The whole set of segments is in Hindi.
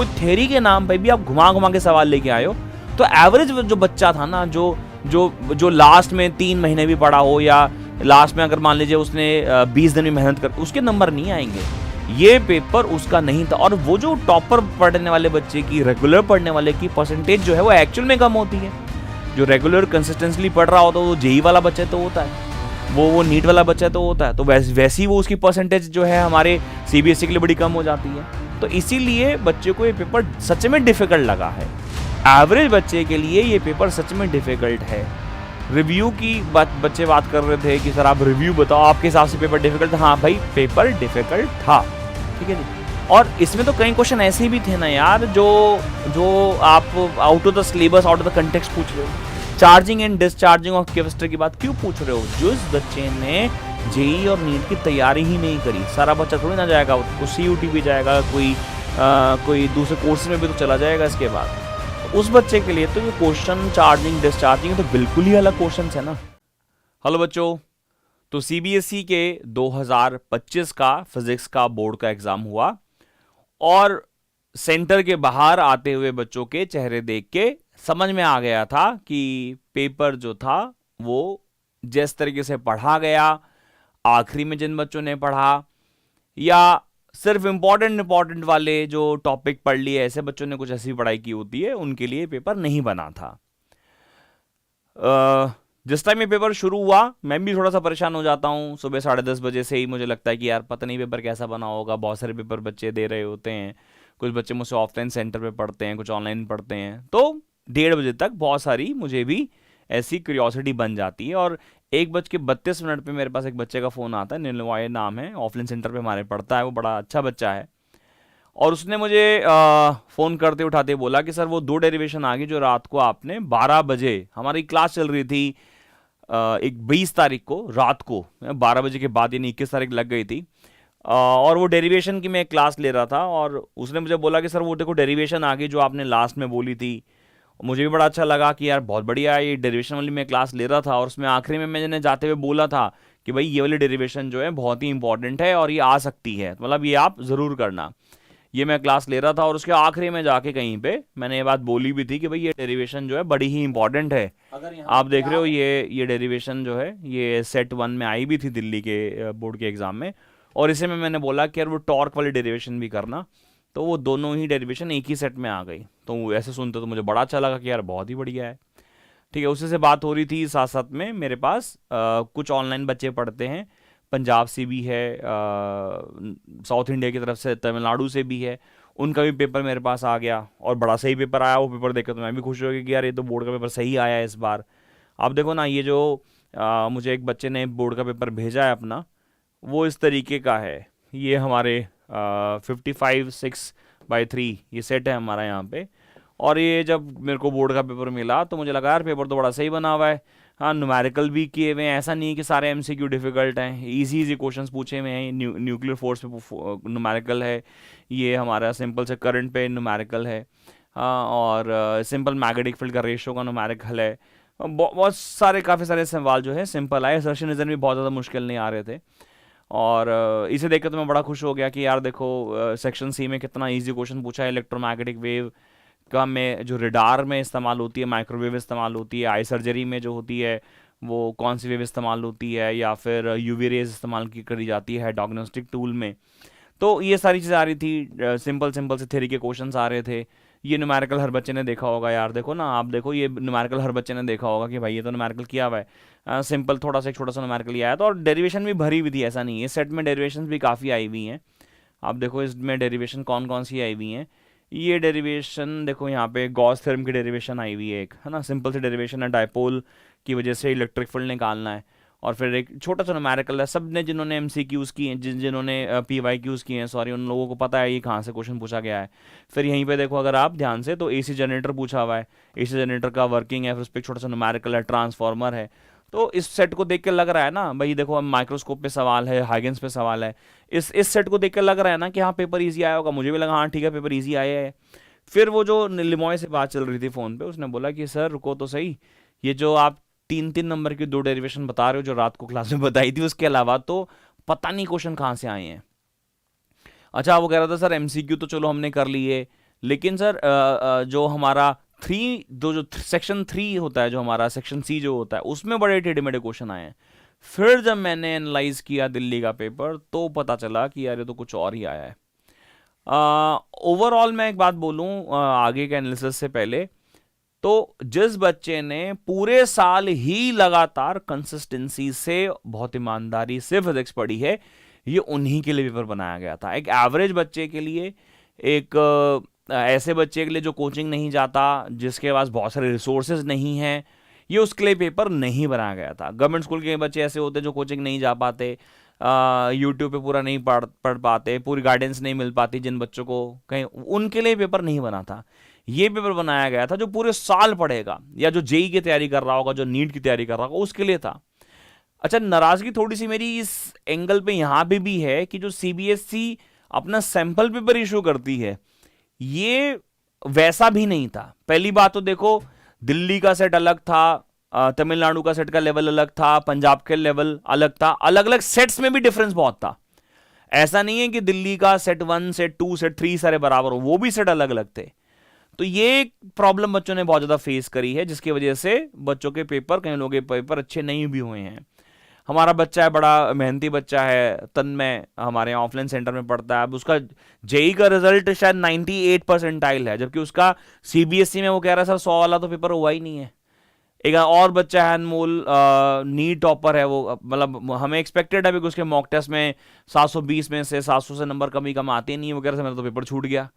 कोई थ्योरी के नाम पे भी आप घुमा घुमा के सवाल लेके आए हो, तो एवरेज जो बच्चा था ना, जो लास्ट में 3 महीने भी पढ़ा हो या लास्ट में अगर मान लीजिए उसने 20 दिन में मेहनत कर, उसके नंबर नहीं आएंगे। ये पेपर उसका नहीं था। और वो जो टॉपर पढ़ने वाले बच्चे की, रेगुलर पढ़ने वाले की परसेंटेज जो है वो एक्चुअल में कम होती है। जो रेगुलर कंसिस्टेंटली पढ़ रहा होता है वो जेई वाला बच्चा तो होता है, वो नीट वाला बच्चा तो होता है, तो वैसी वो उसकी परसेंटेज जो है हमारे सीबीएसई के लिए बड़ी कम हो जाती है। तो इसीलिए बच्चे को ये पेपर सच में डिफिकल्ट लगा है। एवरेज बच्चे के लिए ये पेपर सच में डिफिकल्ट है। रिव्यू की बच्चे बात कर रहे थे कि सर आप रिव्यू बताओ, आपके हिसाब से पेपर डिफिकल्ट था। हाँ भाई, पेपर डिफिकल्ट था, ठीक है जी। और इसमें तो कई क्वेश्चन ऐसे भी थे ना यार, जो आप out of the syllabus, out of the context पूछ रहे हो। Charging and discharging of capacitor की बात क्यों पूछ रहे हो? जिस बच्चे ने जेई और नीट की तैयारी ही नहीं करी, सारा बच्चा थोड़ी ना जाएगा, उसको सीयूटी भी जाएगा, कोई दूसरे कोर्स में भी तो चला जाएगा इसके बाद। उस बच्चे के लिए तो ये क्वेश्चन चार्जिंग डिस्चार्जिंग तो बिल्कुल ही अलग क्वेश्चन है ना। हेलो बच्चों, तो सीबीएसई के 2025 का फिजिक्स का बोर्ड का एग्जाम हुआ और सेंटर के बाहर आते हुए बच्चों के चेहरे देख के समझ में आ गया था कि पेपर जो था वो जिस तरीके से पढ़ा गया, आखिरी में जिन बच्चों ने पढ़ा, या सिर्फ इंपॉर्टेंट वाले जो टॉपिक पढ़ लिए, ऐसे बच्चों ने कुछ ऐसी पढ़ाई की होती है, उनके लिए पेपर नहीं बना था। जिस टाइम ये पेपर शुरू हुआ मैं भी थोड़ा सा परेशान हो जाता हूँ। सुबह 10:30 बजे से ही मुझे लगता है कि यार पता नहीं पेपर कैसा बना होगा। बहुत सारे पेपर बच्चे दे रहे होते हैं, कुछ बच्चे मुझसे ऑफलाइन सेंटर पे पढ़ते हैं, कुछ ऑनलाइन पढ़ते हैं। तो 1:30 बजे तक बहुत सारी मुझे भी ऐसी क्यूरियोसिटी बन जाती है। और 1:32 पे मेरे पास एक बच्चे का फ़ोन आता है, नीलवाय नाम है, ऑफलाइन सेंटर पे हमारे पढ़ता है, वो बड़ा अच्छा बच्चा है। और उसने मुझे फ़ोन करते उठाते बोला कि सर वो 2 डेरिवेशन आ गई जो रात को आपने 12 बजे, हमारी क्लास चल रही थी एक 20 तारीख को रात को 12 बजे के बाद, यानी 21 तारीख लग गई थी। और वो डेरिवेशन की मैं क्लास ले रहा था और उसने मुझे बोला कि सर वो देखो डेरिवेशन आ गई जो आपने लास्ट में बोली थी। मुझे भी बड़ा अच्छा लगा कि यार बहुत बढ़िया है, ये डेरिवेशन वाली मैं क्लास ले रहा था और उसमें आखिरी में मैंने जाते हुए बोला था कि भाई ये वाली डेरिवेशन जो है बहुत ही इंपॉर्टेंट है और ये आ सकती है, मतलब ये आप ज़रूर करना। ये मैं क्लास ले रहा था और उसके आखिरी में जाके कहीं पे मैंने ये बात बोली भी थी कि भाई ये डेरिवेशन जो है बड़ी ही इंपॉर्टेंट है। आप देख रहे हो ये डेरिवेशन जो है ये सेट 1 में आई भी थी दिल्ली के बोर्ड के एग्जाम में, और इसे में मैंने बोला कि यार वो टॉर्क वाली डेरिवेशन भी करना। तो वो दोनों ही डेरिवेशन एक ही सेट में आ गई। तो ऐसे सुनते तो मुझे बड़ा अच्छा लगा कि यार बहुत ही बढ़िया है, ठीक है। उसी से बात हो रही थी। साथ साथ में मेरे पास कुछ ऑनलाइन बच्चे पढ़ते हैं, पंजाब से भी है, साउथ इंडिया की तरफ से तमिलनाडु से भी है, उनका भी पेपर मेरे पास आ गया और बड़ा सही पेपर आया। वो पेपर देखकर तो मैं भी खुश हो गया कि यार ये तो बोर्ड का पेपर सही आया है इस बार। आप देखो ना, ये जो मुझे एक बच्चे ने बोर्ड का पेपर भेजा है अपना, वो इस तरीके का है। ये हमारे 55/6/3 ये सेट है हमारा यहाँ पे। और ये जब मेरे को बोर्ड का पेपर मिला तो मुझे लगा यार पेपर तो बड़ा सही बना हुआ है। हाँ, न्यूमेरिकल भी किए हुए हैं, ऐसा नहीं है कि सारे एमसीक्यू डिफिकल्ट हैं, इजी क्वेश्चंस पूछे हुए हैं। न्यूक्लियर फोर्स पे न्यूमेरिकल है, ये हमारा सिंपल से करंट पे न्यूमेरिकल है, हाँ, और सिंपल मैग्नेटिक फील्ड का रेशियो का न्यूमेरिकल है। बहुत सारे काफ़ी सारे सवाल जो है सिंपल आए। सर्शनिज्म भी बहुत ज़्यादा मुश्किल नहीं आ रहे थे। और इसे देखकर तो मैं बड़ा खुश हो गया कि यार देखो सेक्शन सी में कितना इजी क्वेश्चन पूछा है। इलेक्ट्रोमैग्नेटिक वेव का में जो रडार में इस्तेमाल होती है, माइक्रोवेव इस्तेमाल होती है, आई सर्जरी में जो होती है वो कौन सी वेव इस्तेमाल होती है, या फिर यूवी रेज इस्तेमाल की करी जाती है डायग्नोस्टिक टूल में। तो ये सारी चीज़ें आ रही थी, सिंपल से थ्योरी के क्वेश्चंस आ रहे थे। ये न्यूमेरिकल हर बच्चे ने देखा होगा यार, देखो ना आप देखो, ये न्यूमेरिकल हर बच्चे ने देखा होगा कि भाई ये तो न्यूमेरिकल किया हुआ है। सिंपल थोड़ा सा एक छोटा सा न्यूमेरिकल आया था और डेरिवेशन भी भरी हुई थी, ऐसा नहीं है। सेट में डेरिवेशन भी काफ़ी आई हुई हैं। आप देखो इसमें डेरिवेशन कौन कौन सी आई हुई हैं। ये डेरिवेशन देखो यहाँ पे गॉस थ्योरम की डेरिवेशन आई हुई है एक, है ना, सिंपल सी डेरिवेशन है, डायपोल की वजह से इलेक्ट्रिक फील्ड निकालना है। और फिर एक छोटा सा न्यूमेरिकल है। सब ने जिन्होंने एमसीक्यूज़ किए हैं, जिन्होंने पीवाईक्यूज़ किए हैं, सॉरी, उन लोगों को पता है ये कहाँ से क्वेश्चन पूछा गया है। फिर यहीं पे देखो अगर आप ध्यान से, तो एसी जनरेटर पूछा हुआ है, एसी जनरेटर का वर्किंग है, फिर उस पर छोटा सा न्यूमेरिकल है, ट्रांसफार्मर है। तो इस सेट को देख के लग रहा है ना भाई, देखो अब माइक्रोस्कोप पे सवाल है, हाइगेंस पे सवाल है, इस सेट को देख के लग रहा है ना कि हाँ पेपर ईजी आया होगा। मुझे भी लगा हाँ ठीक है पेपर ईजी आया है। फिर वो जो लिमॉय से बात चल रही थी फ़ोन पे, उसने बोला कि सर रुको तो सही, ये जो आप 3-3 नंबर की 2 डेरिवेशन बता रहे हो जो रात को क्लास में बताई थी, उसके अलावा तो पता नहीं क्वेश्चन कहाँ से आए हैं। अच्छा, वो कह रहा था सर एमसीक्यू तो चलो हमने कर लिए, लेकिन सर जो हमारा जो सेक्शन 3 होता है, जो हमारा सेक्शन सी जो होता है, उसमें बड़े टेढ़े मेढ़े क्वेश्चन आए हैं। फिर जब मैंने एनालाइज किया दिल्ली का पेपर तो पता चला कि यार ये तो कुछ और ही आया है। ओवरऑल मैं एक बात बोलूं आगे के एनालिसिस से पहले, तो जिस बच्चे ने पूरे साल ही लगातार कंसिस्टेंसी से, बहुत ईमानदारी से फिजिक्स पढ़ी है, ये उन्हीं के लिए पेपर बनाया गया था। एक एवरेज बच्चे के लिए, एक ऐसे बच्चे के लिए जो कोचिंग नहीं जाता, जिसके पास बहुत सारे रिसोर्सेज नहीं हैं, ये उसके लिए पेपर नहीं बनाया गया था। गवर्नमेंट स्कूल के बच्चे ऐसे होते जो कोचिंग नहीं जा पाते, यूट्यूब पे पूरा नहीं पढ़ पाते, पूरी गाइडेंस नहीं मिल पाती जिन बच्चों को कहीं, उनके लिए पेपर नहीं बना था। ये पेपर बनाया गया था जो पूरे साल पढ़ेगा, या जो जेई की तैयारी कर रहा होगा, जो नीट की तैयारी कर रहा होगा, उसके लिए था। अच्छा, नाराजगी थोड़ी सी मेरी इस एंगल पे यहां पे भी है कि जो सीबीएसई अपना सैंपल पेपर इशू करती है, ये वैसा भी नहीं था। पहली बात तो देखो, दिल्ली का सेट अलग था, तमिलनाडु का सेट का लेवल अलग था, पंजाब के लेवल अलग था, अलग अलग सेट्स में भी डिफरेंस बहुत था। ऐसा नहीं है कि दिल्ली का सेट 1, सेट 2, सेट 3 सारे बराबर हो, वो भी सेट अलग अलग थे। तो ये प्रॉब्लम बच्चों ने बहुत ज्यादा फेस करी है, जिसकी वजह से बच्चों के पेपर, कई लोगों के पेपर अच्छे नहीं भी हुए हैं। हमारा बच्चा है, बड़ा मेहनती बच्चा है, तन्मय, हमारे यहाँ ऑफलाइन सेंटर में पढ़ता है। अब उसका जेई का रिजल्ट शायद 98 परसेंटाइल है, जबकि उसका सीबीएसई में वो कह रहा है सर 100 वाला तो पेपर हुआ ही नहीं है। एक और बच्चा है अनमोल, नीट टॉपर है वो, मतलब हमें एक्सपेक्टेड है कि उसके मॉक टेस्ट में 720 में से 700 से नंबर कमी कम आते नहीं है, वो कह रहा है मेरा तो पेपर छूट गया।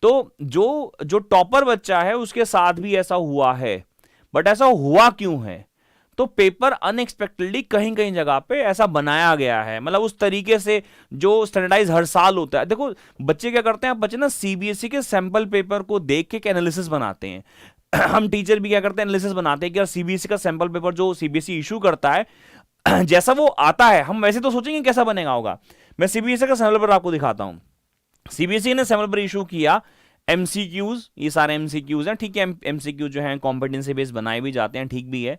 तो जो जो टॉपर बच्चा है उसके साथ भी ऐसा हुआ है। बट ऐसा हुआ क्यों है? तो पेपर अनएक्सपेक्टेडली कहीं कहीं जगह पे ऐसा बनाया गया है, मतलब उस तरीके से जो स्टैंडर्डाइज हर साल होता है। देखो बच्चे क्या करते हैं, बच्चे ना सीबीएसई के सैंपल पेपर को देख के एनालिसिस बनाते हैं। हम टीचर भी क्या करते हैं, एनालिसिस बनाते हैं कि यार सीबीएसई का सैंपल पेपर जो सीबीएसई इशू करता है जैसा वो आता है, हम वैसे तो सोचेंगे कैसा बनेगा होगा। मैं सीबीएसई का सैंपल पेपर आपको दिखाता हूं। सीबीएसई ने सैंपल पेपर इशू किया, एमसीक्यूज, ये सारे एमसीक्यूज हैं, ठीक है। एमसीक्यू जो है कॉम्पिटेंसी बेस्ड बनाए भी जाते हैं, ठीक भी है।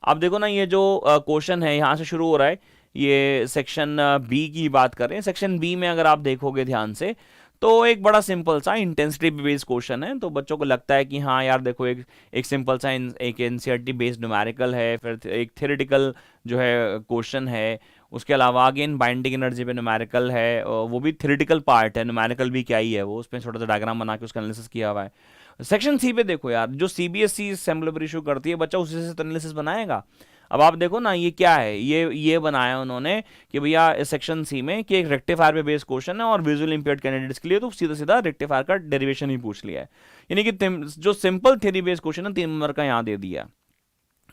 अब देखो ना, ये जो क्वेश्चन है यहां से शुरू हो रहा है, ये सेक्शन बी की बात कर रहे हैं। सेक्शन बी में अगर आप देखोगे ध्यान से, तो एक बड़ा सिंपल सा इंटेंसिटी बेस्ड क्वेश्चन है। तो बच्चों को लगता है कि हाँ यार देखो, एक सिंपल सा एक एनसीईआरटी बेस्ड न्यूमेरिकल है, फिर एक थ्योरेटिकल जो है क्वेश्चन है, उसके अलावा अगेन बाइंडिंग एनर्जी पे न्यूमेरिकल है, वो भी थ्योरेटिकल पार्ट है, न्यूमेरिकल भी क्या ही है, वो उसमें छोटा सा डायग्राम बना के उसका एनालिसिस किया हुआ है। सेक्शन सी पे देखो यार, जो सीबीएसई सैंपल पेपर इशू करती है, बच्चा उसी से एनालिसिस बनाएगा। अब आप देखो ना, ये क्या है, ये बनाया उन्होंने कि भैया सेक्शन सी में कि एक रेक्टिफायर पे बेस्ड क्वेश्चन है और विजुअल इंपेयर्ड कैंडिडेट्स के लिए तो सीधा सीधा रेक्टिफायर का डेरिवेशन ही पूछ लिया है। यानी कि जो सिंपल थ्योरी बेस्ड क्वेश्चन है 3 नंबर का यहां दे दिया।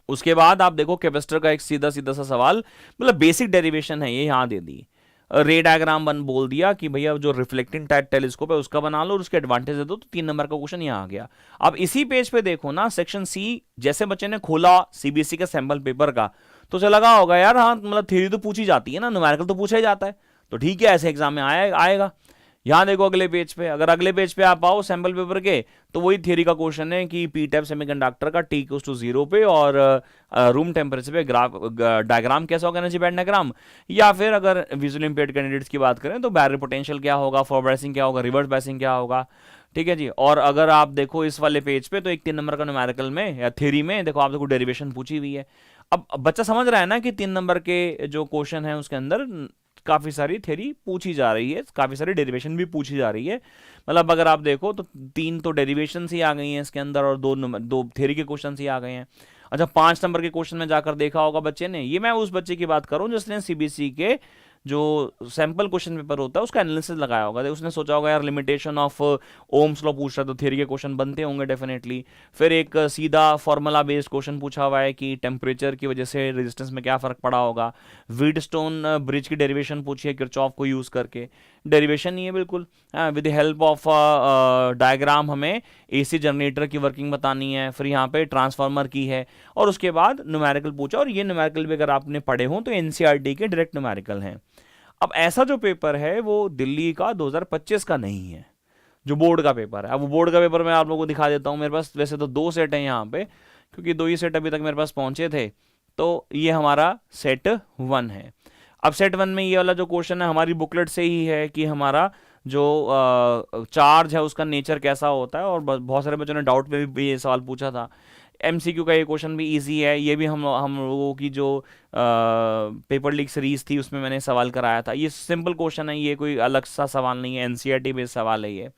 उसके बाद आप देखो कैपेसिटर का एक सीधा सीधा सा सवाल, मतलब बेसिक डेरिवेशन है, ये यहां दे दी। रे डायग्राम बन बोल दिया कि भैया जो रिफ्लेक्टिंग टाइप टेलीस्कोप है उसका बना लो और उसके एडवांटेज दे दो, तो 3 नंबर का क्वेश्चन यहाँ आ गया। अब इसी पेज पे देखो ना, सेक्शन सी, जैसे बच्चे ने खोला सीबीएसई का सैंपल पेपर का, तो उसे लगा होगा यार हाँ मतलब थ्योरी तो पूछी जाती है ना, न्यूमेरिकल तो पूछा ही जाता है, तो ठीक है ऐसे एग्जाम में आएगा। यहां देखो अगले पेज पे, अगर अगले पेज पे आप आओ सैंपल पेपर के, तो वही थियरी का क्वेश्चन है कि पी टाइप सेमीकंडक्टर का T = 0 पे और रूम टेम्परेचर पे डायग्राम कैसा होगा, एनर्जी बैंड डायग्राम। या फिर अगर विजुअल इंपेयर्ड कैंडिडेट्स की बात करें तो बैरियर पोटेंशियल क्या होगा, फॉरवर्ड बायसिंग क्या होगा, रिवर्स बायसिंग क्या होगा, ठीक है जी। और अगर आप देखो इस वाले पेज पे, तो एक 3 नंबर का न्यूमेरिकल में या थ्योरी में देखो, आप देखो डेरिवेशन पूछी हुई है। अब बच्चा समझ रहा है ना कि 3 नंबर के जो क्वेश्चन है उसके अंदर काफी सारी थ्योरी पूछी जा रही है, काफी सारी डेरिवेशन भी पूछी जा रही है। मतलब अगर आप देखो तो 3 तो डेरिवेशन ही आ गई हैं इसके अंदर और 2 थ्योरी के क्वेश्चन ही आ गए हैं। अच्छा, 5 नंबर के क्वेश्चन में जाकर देखा होगा बच्चे ने, ये मैं उस बच्चे की बात करूं जिसने सीबीएसई के जो सैंपल क्वेश्चन पेपर होता है उसका एनालिसिस लगाया होगा। उसने सोचा होगा यार लिमिटेशन ऑफ ओम्स लॉ पूछ रहा है तो थ्योरी के क्वेश्चन बनते होंगे डेफिनेटली। फिर एक सीधा फॉर्मूला बेस्ड क्वेश्चन पूछा हुआ है कि टेम्परेचर की वजह से रेजिस्टेंस में क्या फर्क पड़ा होगा। व्हीटस्टोन ब्रिज की डेरिवेशन पूछी है किरचॉफ को यूज करके, डेरिवेशन नहीं है बिल्कुल, विद हेल्प ऑफ डायग्राम हमें एसी जनरेटर की वर्किंग बतानी है। फिर यहाँ पे ट्रांसफार्मर की है और उसके बाद न्यूमेरिकल पूछा, और ये न्यूमेरिकल भी अगर आपने पढ़े हो तो एनसीईआरटी के डायरेक्ट न्यूमेरिकल हैं। अब ऐसा जो पेपर है वो दिल्ली का 2025 का नहीं है, जो बोर्ड का पेपर है। अब वो बोर्ड का पेपर मैं आप लोगों को दिखा देता हूँ। मेरे पास वैसे तो 2 सेट हैं यहाँ पे, क्योंकि 2 ही सेट अभी तक मेरे पास पहुंचे थे। तो ये हमारा सेट 1 है। अब सेट 1 में ये वाला जो क्वेश्चन है हमारी बुकलेट से ही है कि हमारा जो चार्ज है उसका नेचर कैसा होता है, और बहुत सारे बच्चों ने डाउट में भी ये सवाल पूछा था। एमसीक्यू का ये क्वेश्चन भी इजी है, ये भी हम लोगों की जो पेपर लीक सीरीज थी उसमें मैंने सवाल कराया था। ये सिंपल क्वेश्चन है, ये कोई अलग सा सवाल नहीं है, एनसीईआरटी बेस्ड सवाल है ये।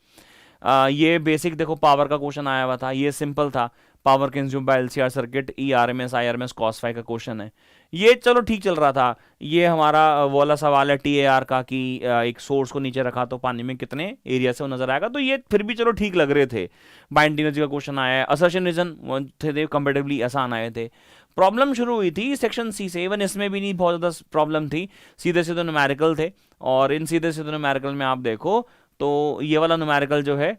ये बेसिक देखो पावर का क्वेश्चन आया हुआ था, ये सिंपल था, power consume by LCR circuit, ERMS IRMS cos phi का क्वेश्चन है। ये चलो ठीक चल रहा था। ये हमारा वो वाला सवाल है टीएआर का कि एक सोर्स को नीचे रखा तो पानी में कितने एरिया से वो नजर आएगा, तो ये फिर भी चलो ठीक लग रहे थे। बाइंड एनर्जी का क्वेश्चन आया है, असर्शन रीजन थे कंपेरेटिवली आसान आए थे। प्रॉब्लम शुरू हुई थी सेक्शन सी से, इवन इसमें भी नहीं बहुत ज़्यादा प्रॉब्लम थी, सीधे सीधे न्यूमेरिकल थे। और इन सीधे सीधे न्यूमेरिकल में आप देखो तो ये वाला न्यूमेरिकल जो है,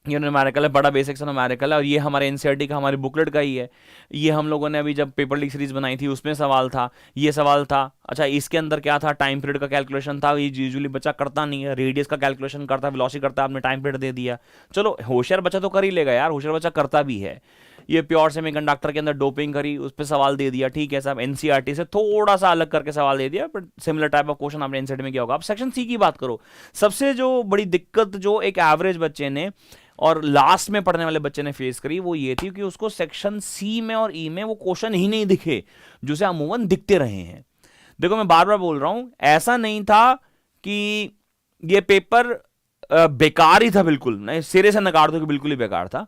ये न्यूमेरिकल है, बड़ा बेसिक सा न्यूमेरिकल है, और ये हमारे एनसीईआरटी का हमारी बुकलेट का ही है। ये हम लोगों ने अभी जब पेपर लीक सीरीज बनाई थी उसमें सवाल था, ये सवाल था। अच्छा, इसके अंदर क्या था, टाइम पीरियड का कैलकुलेशन था, ये यूजुअली बच्चा करता नहीं है, रेडियस का कैलकुलेशन करता है, वेलोसिटी करता है, आपने टाइम पीरियड दे दिया। चलो होशियार बच्चा तो कर ही लेगा यार, होशियार बच्चा करता भी है। ये प्योर सेमीकंडक्टर के अंदर डोपिंग करी, उस पर सवाल दे दिया, ठीक है साहब, एनसीईआरटी से थोड़ा सा अलग करके सवाल दे दिया, but similar type of question आपने एनसीईआरटी में किया होगा। अब सेक्शन सी की बात करो, सबसे जो बड़ी दिक्कत जो एक एवरेज बच्चे ने और लास्ट में पढ़ने वाले बच्चे ने फेस करी वो ये थी कि उसको सेक्शन सी में और ई में वो क्वेश्चन ही नहीं दिखे जो से अमूमन दिखते रहे हैं। देखो मैं बार बार बोल रहा हूं, ऐसा नहीं था कि ये पेपर बेकार ही था, बिल्कुल नहीं, सिरे से नकार दो कि बिल्कुल ही बेकार था।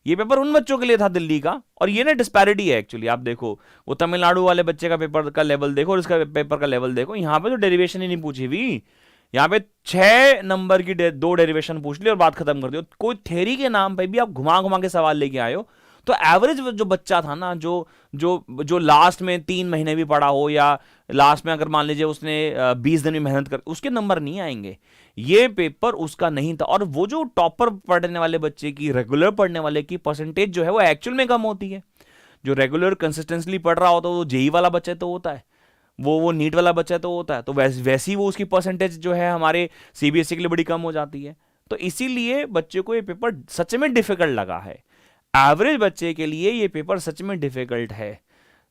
ये पेपर उन बच्चों के लिए था दिल्ली का, और ये ना डिस्पैरिटी है एक्चुअली। आप देखो वो तमिलनाडु वाले बच्चे का पेपर का लेवल देखो और इसका पेपर का लेवल देखो, यहां पे तो डेरिवेशन ही नहीं पूछी हुई, यहाँ पे 6 नंबर की 2 डेरिवेशन पूछ ली और बात खत्म कर दी। कोई थ्योरी के नाम पे भी आप घुमा घुमा के सवाल लेके आए हो, तो एवरेज जो बच्चा था ना, जो लास्ट में 3 महीने भी पढ़ा हो, या लास्ट में अगर मान लीजिए उसने 20 दिन में मेहनत कर, उसके नंबर नहीं आएंगे। ये पेपर उसका नहीं था। और वो जो टॉपर पढ़ने वाले बच्चे की, रेगुलर पढ़ने वाले की परसेंटेज जो है वो एक्चुअल में कम होती है। जो रेगुलर कंसिस्टेंटली पढ़ रहा होता है वो जेई वाला बच्चा तो होता है, वो नीट वाला बच्चा तो होता है, तो वैसी वो उसकी परसेंटेज जो है हमारे सीबीएसई के लिए बड़ी कम हो जाती है। तो इसीलिए बच्चे को ये पेपर सच में डिफिकल्ट लगा है। एवरेज बच्चे के लिए ये पेपर सच में डिफिकल्ट है।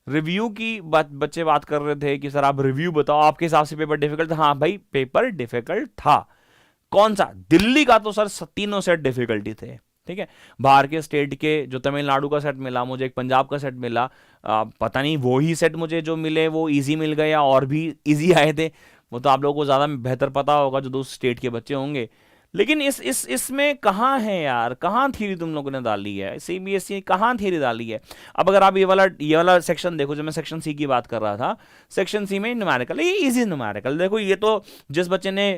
रिव्यू की बच्चे बात कर रहे थे कि सर आप रिव्यू बताओ, आपके हिसाब से पेपर डिफिकल्ट था? हाँ भाई, पेपर डिफिकल्ट था। कौन सा? दिल्ली का तो सर तीनों सेट डिफिकल्टी थे, ठीक है। बाहर के स्टेट के, जो तमिलनाडु का सेट मिला मुझे, एक पंजाब का सेट मिला, पता नहीं वो ही सेट मुझे जो मिले वो इजी मिल गए या और भी इजी आए थे, वो तो आप लोगों को ज़्यादा बेहतर पता होगा जो दो स्टेट के बच्चे होंगे। लेकिन इसमें कहाँ है यार, कहाँ थ्योरी तुम लोगों ने डाली है? सीबीएसई कहाँ थ्योरी डाली है? अब अगर आप ये वाला सेक्शन देखो, जो मैं सेक्शन सी की बात कर रहा था, सेक्शन सी में न्यूमेरिकल, ये इजी न्यूमेरिकल देखो। ये तो जिस बच्चे ने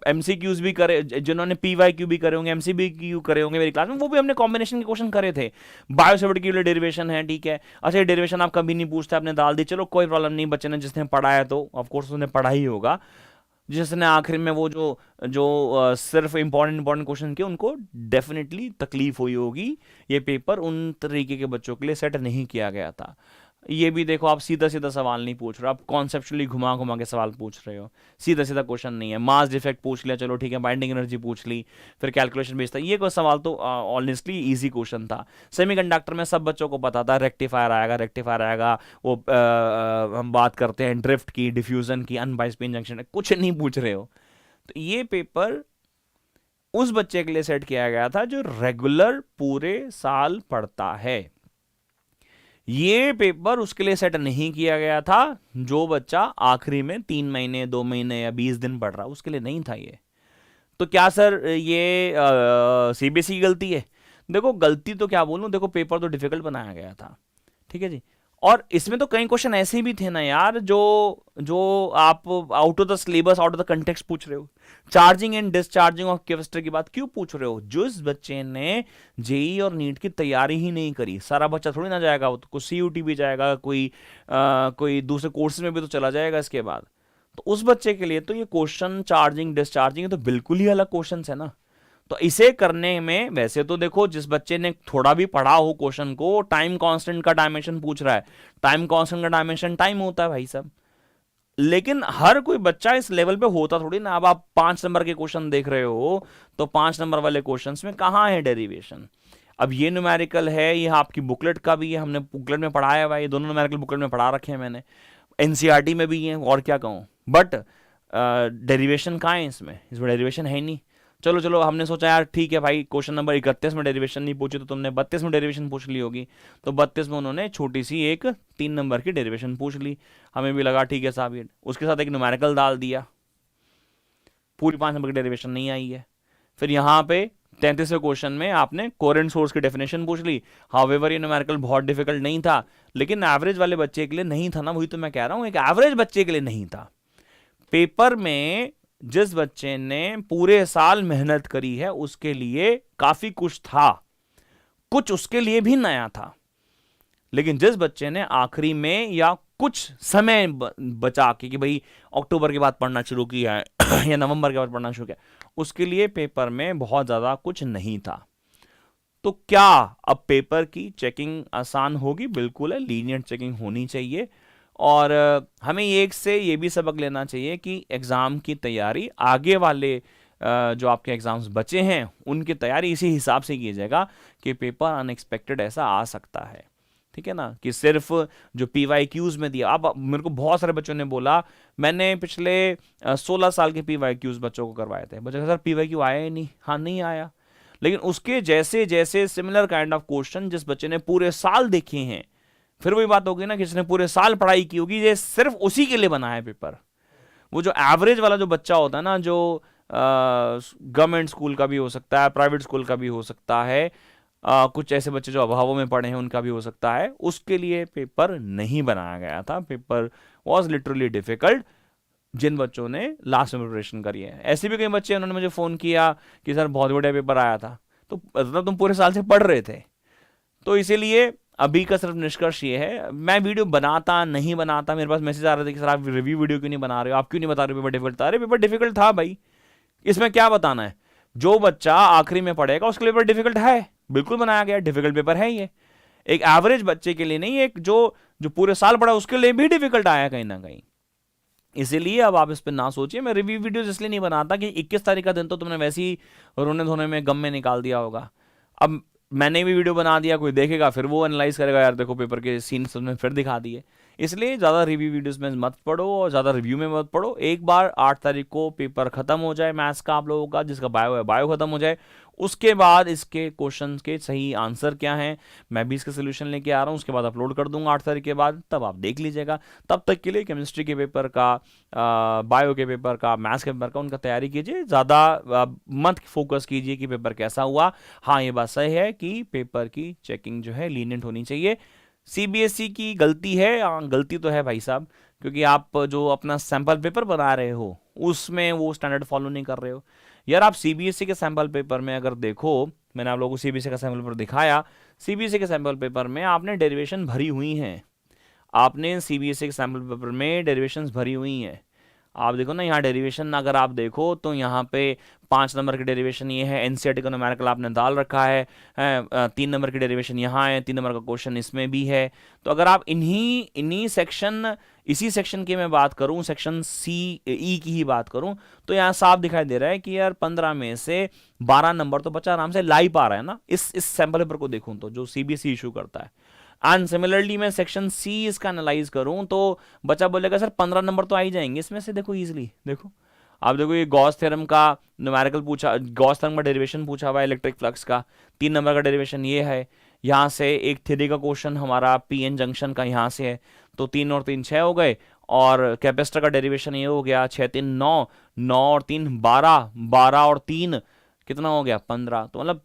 एमसीक्यूज भी करे, जिन्होंने पीवाईक्यू भी करे होंगे, एमसीबीक्यू करे होंगे मेरी क्लास में, वो भी हमने कॉम्बिनेशन के क्वेश्चन करे थे। बायोसेफ्टी के लिए डेरिवेशन है, ठीक है। अच्छा, डेरिवेशन आप कभी नहीं पूछते, आपने डाल दी, चलो कोई प्रॉब्लम नहीं। बच्चे ने जिसने पढ़ा है तो ऑफकोर्स उसने पढ़ा ही होगा। जिसने आखिर में वो जो सिर्फ इंपॉर्टेंट क्वेश्चन के, उनको डेफिनेटली तकलीफ हुई होगी। ये पेपर उन तरीके के बच्चों के लिए सेट नहीं किया गया था। ये भी देखो, आप सीधा सीधा सवाल नहीं पूछ रहे, आप कॉन्सेप्चुअली घुमा घुमा के सवाल पूछ रहे हो, सीधा सीधा क्वेश्चन नहीं है। मास डिफेक्ट पूछ लिया, चलो ठीक है, बाइंडिंग एनर्जी पूछ ली, फिर कैलकुलेशन भेजता। ये कोई सवाल तो ऑनेस्टली इजी क्वेश्चन था। सेमीकंडक्टर में सब बच्चों को पता था रेक्टिफायर आएगा। वो हम बात करते हैं ड्रिफ्ट की, डिफ्यूजन की, अनबाइस्ड पिन जंक्शन, कुछ नहीं पूछ रहे हो। तो ये पेपर उस बच्चे के लिए सेट किया गया था जो रेगुलर पूरे साल पढ़ता है। ये पेपर उसके लिए सेट नहीं किया गया था जो बच्चा आखिरी में 3 महीने, 2 महीने या 20 दिन पढ़ रहा, उसके लिए नहीं था ये। तो क्या सर ये सीबीएसई की गलती है? देखो गलती तो क्या बोलूं, देखो पेपर तो डिफिकल्ट बनाया गया था, ठीक है जी। और इसमें तो कई क्वेश्चन ऐसे भी थे ना यार, जो आप out of the syllabus, out of the context पूछ रहे हो। Charging and discharging of capacitor की बात क्यों पूछ रहे हो? जो इस बच्चे ने जेई और नीट की तैयारी ही नहीं करी, सारा बच्चा थोड़ी ना जाएगा, वो तो कोई सीयूटी भी जाएगा, कोई दूसरे कोर्सेज में भी तो चला जाएगा इसके बाद। तो उस बच्चे के लिए तो ये क्वेश्चन चार्जिंग डिस्चार्जिंग तो बिल्कुल ही अलग क्वेश्चन है ना। तो इसे करने में वैसे तो देखो, जिस बच्चे ने थोड़ा भी पढ़ा हो क्वेश्चन को, टाइम कांस्टेंट का डायमेंशन पूछ रहा है, टाइम कांस्टेंट का डायमेंशन टाइम होता है भाई साहब। लेकिन हर कोई बच्चा इस लेवल पे होता थोड़ी ना। अब आप 5 नंबर के क्वेश्चन देख रहे हो, तो 5 नंबर वाले क्वेश्चंस में कहां है डेरिवेशन? अब ये न्यूमेरिकल है, ये आपकी बुकलेट का भी है, हमने बुकलेट में पढ़ाया हुआ है, ये दोनों न्यूमेरिकल बुकलेट में पढ़ा रखे हैं मैंने, एनसीईआरटी में भी है, और क्या कहूं। बट डेरिवेशन कहाँ है इसमें डेरिवेशन है ही नहीं। चलो चलो हमने सोचा यार ठीक है भाई, क्वेश्चन नंबर 31 में डेरिवेशन नहीं पूछी तो तुमने 32 में डेरिवेशन पूछ ली होगी, तो 32 में उन्होंने छोटी सी एक 3 नंबर की डेरिवेशन पूछ ली। हमें भी लगा ठीक है साहब, ये उसके साथ एक न्यूमेरिकल डाल दिया, पूरी 5 नंबर की डेरिवेशन नहीं आई है। फिर यहाँ पे 33वें क्वेश्चन में आपने कोरेंट सोर्स की डेफिनेशन पूछ ली। हाउएवर ये न्यूमेरिकल बहुत डिफिकल्ट नहीं था, लेकिन एवरेज वाले बच्चे के लिए नहीं था ना, वही तो मैं कह रहा हूँ, एक एवरेज बच्चे के लिए नहीं था। पेपर में जिस बच्चे ने पूरे साल मेहनत करी है उसके लिए काफी कुछ था, कुछ उसके लिए भी नया था। लेकिन जिस बच्चे ने आखिरी में या कुछ समय बचा के कि भाई अक्टूबर के बाद पढ़ना शुरू किया है या नवंबर के बाद पढ़ना शुरू किया, उसके लिए पेपर में बहुत ज्यादा कुछ नहीं था। तो क्या अब पेपर की चेकिंग आसान होगी? बिल्कुल है, लीनियंट चेकिंग होनी चाहिए। और हमें एक से ये भी सबक लेना चाहिए कि एग्ज़ाम की तैयारी, आगे वाले जो आपके एग्ज़ाम्स बचे हैं उनकी तैयारी इसी हिसाब से कीजिएगा कि पेपर अनएक्सपेक्टेड ऐसा आ सकता है, ठीक है ना, कि सिर्फ जो PYQs में दिया। अब मेरे को बहुत सारे बच्चों ने बोला, मैंने पिछले 16 साल के PYQs बच्चों को करवाए थे, बच्चों सर PYQ आया ही नहीं। हाँ नहीं आया, लेकिन उसके जैसे जैसे सिमिलर काइंड ऑफ क्वेश्चन जिस बच्चे ने पूरे साल देखे हैं, फिर वही बात होगी ना कि जिसने पूरे साल पढ़ाई की होगी, ये सिर्फ उसी के लिए बना है पेपर। वो जो एवरेज वाला जो बच्चा होता है ना, जो गवर्नमेंट स्कूल का भी हो सकता है, प्राइवेट स्कूल का भी हो सकता है, कुछ ऐसे बच्चे जो अभावों में पढ़े हैं उनका भी हो सकता है, उसके लिए पेपर नहीं बनाया गया था। पेपर वॉज लिटरली डिफिकल्ट जिन बच्चों ने लास्ट में प्रिपरेशन करी है। ऐसे भी कई बच्चे उन्होंने मुझे फ़ोन किया कि सर बहुत बढ़िया पेपर आया था, तो मतलब तुम पूरे साल से पढ़ रहे थे। तो इसीलिए अभी का सिर्फ निष्कर्ष ये है, मैं वीडियो बनाता नहीं बनाता, मेरे पास मैसेज आ रहे थे कि सर आप रिव्यू वीडियो क्यों नहीं बना रहे हो, आप क्यों नहीं बता रहे पेपर डिफिकल्ट था। अरे पेपर डिफिकल्ट था भाई, इसमें क्या बताना है? जो बच्चा आखिरी में पढ़ेगा उसके लिए पेपर डिफिकल्ट है, बिल्कुल बनाया गया, डिफिकल्ट पेपर है ये। एक एवरेज बच्चे के लिए नहीं, एक जो जो पूरे साल पढ़ा उसके लिए भी डिफिकल्ट आया कहीं ना कहीं। इसीलिए अब आप इस पर ना सोचिए। मैं रिव्यू वीडियोस इसलिए नहीं बनाता कि 21 तारीख का दिन तो तुमने वैसे ही रोने धोने में गम में निकाल दिया होगा। अब मैंने भी वीडियो बना दिया, कोई देखेगा फिर वो एनालाइज करेगा, यार देखो पेपर के सीन तुमने फिर दिखा दिए। इसलिए ज़्यादा रिव्यू वीडियोस में मत पढ़ो और ज़्यादा रिव्यू में मत पढ़ो। एक बार 8 तारीख को पेपर ख़त्म हो जाए मैथ्स का आप लोगों का, जिसका बायो है बायो ख़त्म हो जाए, उसके बाद इसके क्वेश्चंस के सही आंसर क्या हैं मैं भी इसके सोल्यूशन लेके आ रहा हूँ, उसके बाद अपलोड कर दूंगा 8 तारीख के बाद, तब आप देख लीजिएगा। तब तक के लिए केमिस्ट्री के पेपर का, बायो के पेपर का, मैथ्स के पेपर का उनका तैयारी कीजिए। ज़्यादा मत फोकस कीजिए कि पेपर कैसा हुआ। हाँ ये बात सही है कि पेपर की चेकिंग जो है लीनियंट होनी चाहिए। CBSE की गलती है, गलती तो है भाई साहब, क्योंकि आप जो अपना सैंपल पेपर बना रहे हो उसमें वो स्टैंडर्ड फॉलो नहीं कर रहे हो। यार आप CBSE के सैंपल पेपर में अगर देखो, मैंने आप लोगों को CBSE का सैंपल पेपर दिखाया, CBSE के सैंपल पेपर में आपने डेरिवेशन भरी हुई हैं, आपने CBSE के सैंपल पेपर में डेरिवेशंस भरी हुई हैं। आप देखो ना, यहाँ डेरिवेशन अगर आप देखो तो यहाँ पे 5 नंबर की डेरिवेशन ये है, NCERT का न्यूमेरिकल आपने डाल रखा है, 3 नंबर की डेरिवेशन यहाँ है, 3 नंबर का क्वेश्चन इसमें भी है। तो अगर आप इन्हीं सेक्शन, इसी सेक्शन की मैं बात करूँ, सेक्शन CE की ही बात करूँ, तो यहाँ साफ दिखाई दे रहा है कि यार 15 में से 12 नंबर तो बच्चा आराम से ला ही पा रहा है ना, इस सैंपल पेपर को देखूँ तो, जो CBSE इशू करता है। एंड सिमिलरली मैं सेक्शन C इसका एनालाइज करूं तो बच्चा बोलेगा सर 15 नंबर तो आ ही जाएंगे इसमें से। देखो इजीली देखो, आप देखो ये गॉस थ्योरम का न्यूमेरिकल पूछा, गॉस थ्योरम का डेरिवेशन पूछा हुआ है इलेक्ट्रिक फ्लक्स का, 3 नंबर का डेरिवेशन ये है। यहाँ से एक थ्योरी का क्वेश्चन हमारा PN जंक्शन का यहाँ से है, तो 3 और 3 6 हो गए, और कैपेसिटर का डेरिवेशन ये हो गया 6 3 9, 9 और 3 12, 12 और 3 कितना हो गया 15। तो मतलब